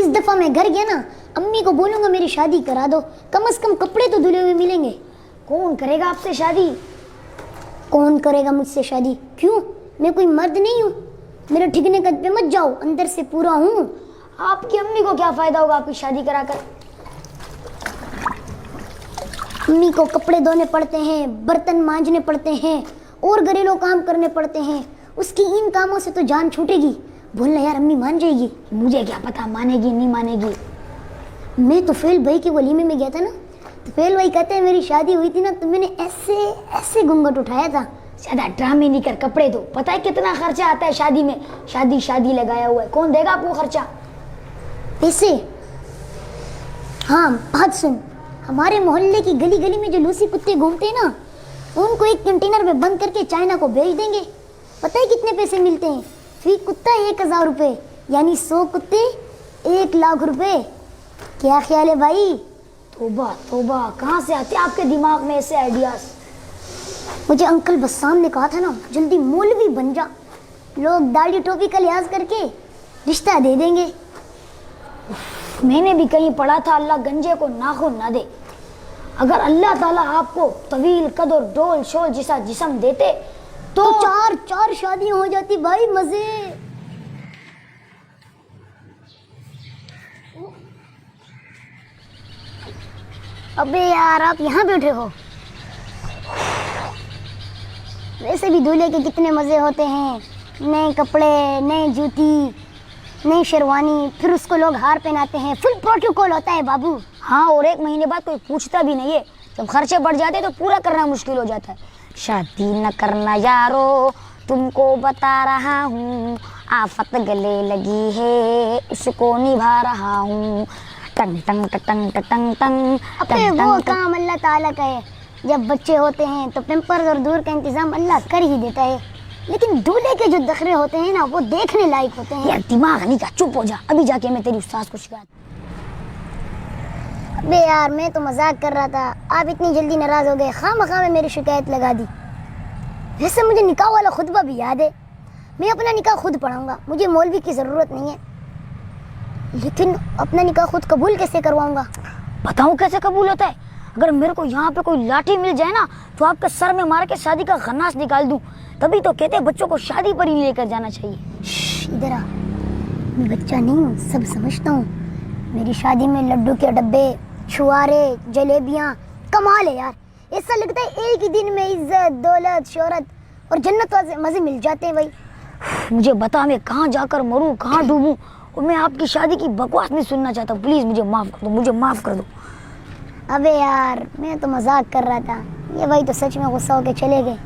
इस दफ़ा मैं घर गया ना, अम्मी को बोलूँगा मेरी शादी करा दो, कम से कम कपड़े तो धुले हुए मिलेंगे। कौन करेगा आपसे शादी? कौन करेगा मुझसे शादी? क्यों, मैं कोई मर्द नहीं हूँ? मेरे ठिकने कद पे मत जाओ, अंदर से पूरा हूँ। आपकी अम्मी को क्या फ़ायदा होगा आपकी शादी कराकर? अम्मी को कपड़े धोने पड़ते हैं, बर्तन मांजने पड़ते हैं और घरेलू काम करने पड़ते हैं। उसकी इन कामों से तो जान छूटेगी। बोलना यार, अम्मी मान जाएगी। मुझे क्या पता मानेगी नहीं मानेगी। मैं तो फेल भाई के वलीमे में गया था ना, तो फेल भाई कहते हैं मेरी शादी हुई थी ना तो मैंने ऐसे ऐसे घूंघट उठाया था। ज़्यादा ड्रामे नहीं कर, कपड़े दो। पता है कितना खर्चा आता है शादी में? शादी शादी लगाया हुआ है, कौन देगा आपको खर्चा? पैसे? हाँ बात सुन, हमारे मोहल्ले की गली गली में जो लूसी कुत्ते घूमते हैं ना, उनको एक कंटेनर में बंद करके चाइना को भेज देंगे। पता है कितने पैसे मिलते हैं? फी कुत्ता 1000 रुपये, यानी 100 कुत्ते 1 लाख रुपए। क्या ख्याल है भाई? तोबा तोबा, कहाँ से आते हैं आपके दिमाग में ऐसे आइडियाज़? मुझे अंकल बस्साम ने कहा था ना, जल्दी मौलवी बन जा, लोग दाढ़ी टोपी का लिहाज करके रिश्ता दे देंगे। मैंने भी कहीं पढ़ा था, अल्लाह गंजे को नाखून ना दे। अगर अल्लाह ताला आपको तवील कद और डोल शोल जैसा जिस्म देते तो चार शादियां हो जाती भाई, मजे। अबे यार, आप यहाँ बैठे हो? वैसे भी दूल्हे के कितने मजे होते हैं, नए कपड़े, नए जूती, नई शेरवानी, फिर उसको लोग हार पहनाते हैं, फुल प्रोटोकॉल होता है बाबू। हाँ, और 1 महीने बाद कोई पूछता भी नहीं है। जब खर्चे बढ़ जाते तो पूरा करना मुश्किल हो जाता है। शादी न करना यारो, तुमको बता रहा हूँ, आफत गले लगी है, उसको निभा रहा हूँ। टंग टंग टंग टंग टंग। अपने वो काम अल्लाह ताला का है। जब बच्चे होते हैं तो पेम्पर्स और दूर का इंतजाम अल्लाह कर ही देता है, लेकिन दूल्हे के जो दखरे होते हैं ना, वो देखने लायक होते हैं। यार दिमाग नहीं का, चुप हो जा, अभी जाके मैं तेरी उस्ताद को शिकायत। अबे यार, मैं तो मजाक कर रहा था, आप इतनी जल्दी नाराज हो गए, खामखा में मेरी शिकायत लगा दी। वैसे मुझे निकाह वाला खुतबा भी याद है, मैं अपना निकाह खुद पढ़ाऊंगा, मुझे मौलवी की ज़रूरत नहीं है। लेकिन अपना निकाह खुद कबूल कैसे करवाऊंगा? बताऊँ कैसे कबूल होता है? अगर मेरे को यहाँ पे कोई लाठी मिल जाए ना, तो आपके सर में मार के शादी का खन्नास निकाल दूँ। तभी तो कहते हैं बच्चों को शादी पर ही लेकर जाना चाहिए। इधर आ, मैं बच्चा नहीं हूँ, सब समझता हूँ। मेरी शादी में लड्डू के डब्बे, छुआरे, जलेबियाँ, कमाल है यार। ऐसा लगता है एक ही दिन में इज्जत, दौलत, शोहरत और जन्नत वाले मज़े मिल जाते हैं भाई। मुझे बता, मैं कहाँ जाकर मरूँ, कहाँ डूबूँ, और मैं आपकी शादी की बकवास नहीं सुनना चाहता। प्लीज़ मुझे माफ़ कर दो, मुझे माफ़ कर दो। अबे यार, मैं तो मजाक कर रहा था, ये भाई तो सच में गुस्सा होके चले गए।